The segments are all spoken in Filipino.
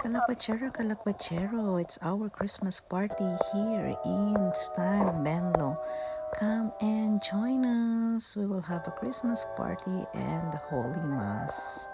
Kalakwachero, Kalakwachero, it's our Christmas party here in Style Benlo. Come and join us. We will have a Christmas party and the Holy Mass.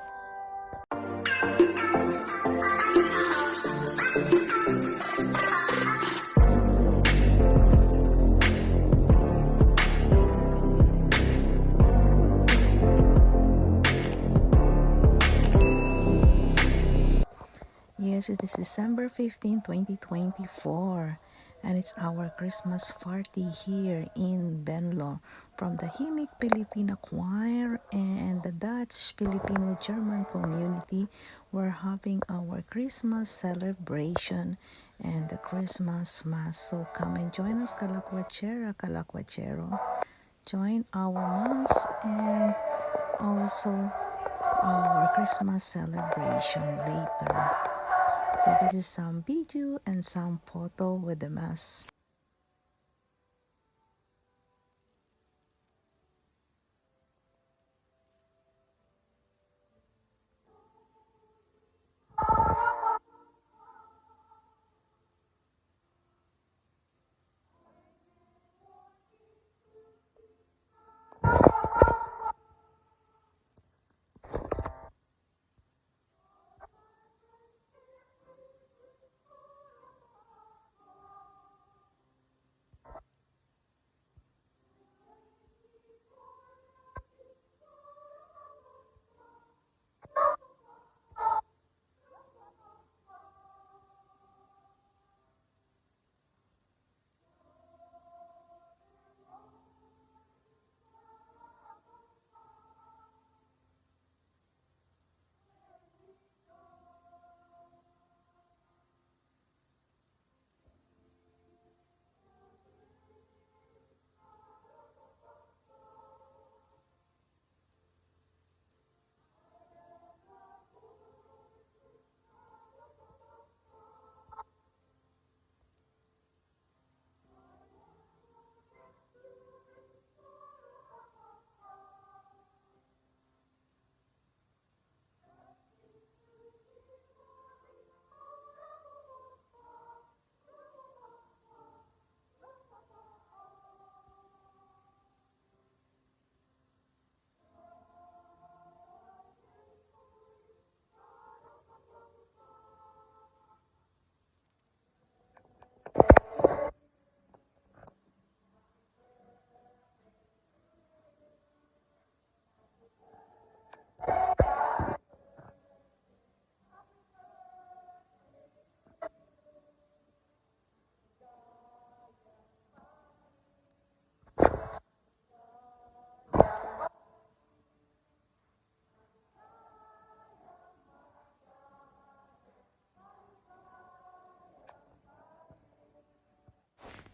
Yes, it is December 15, 2024, and it's our Christmas party here in Benlo from the Himig Filipina Choir and the Dutch Filipino-German community. We're having our Christmas celebration and the Christmas Mass. So come and join us, Kalakwachera, Kalakwachero. Join our Mass and also our Christmas celebration later. So this is some video and some photo with the Mass.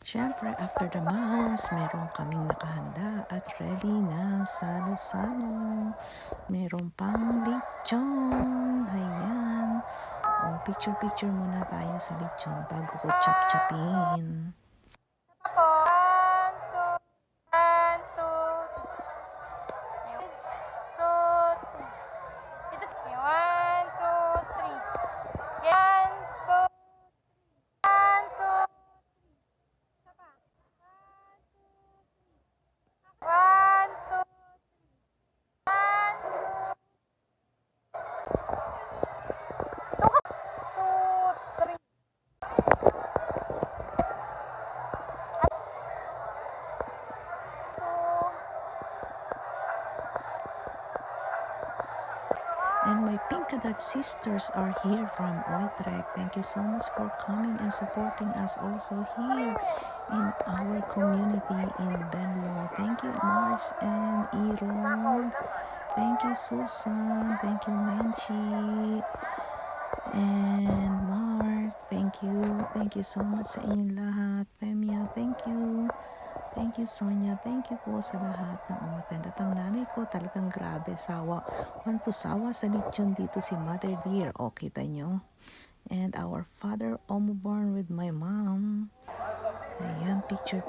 Siyempre, after the Mass, meron kaming nakahanda at ready na salo-salo. Meron pang lechon. Ayan. O, picture-picture muna tayo sa lechon bago ko chop-chopin. And my Pinkadat sisters are here from Utrecht. Thank you so much for coming and supporting us also here in our community in Benlo. Thank you, Mars and Iron. Thank you, Susan. Thank you, Menchi. And Mark, thank you. Thank you so much sa inyong lahat. Femia, thank you. Thank you, Sonia. Thank you po sa lahat ng umattend. At ang nanay ko talagang grabe, sawa. Want to sawa sa lechon dito si Mother Dear. O, kita nyo. And our father, born with my mom. Ayan, picture.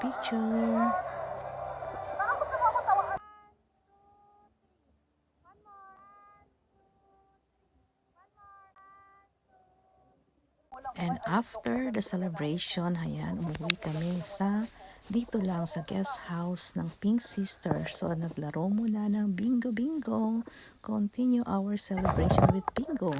And after the celebration, ayan, umuwi kami sa dito lang sa guest house ng Pink Sisters. So, naglaro muna ng bingo-bingo. Continue our celebration with bingo.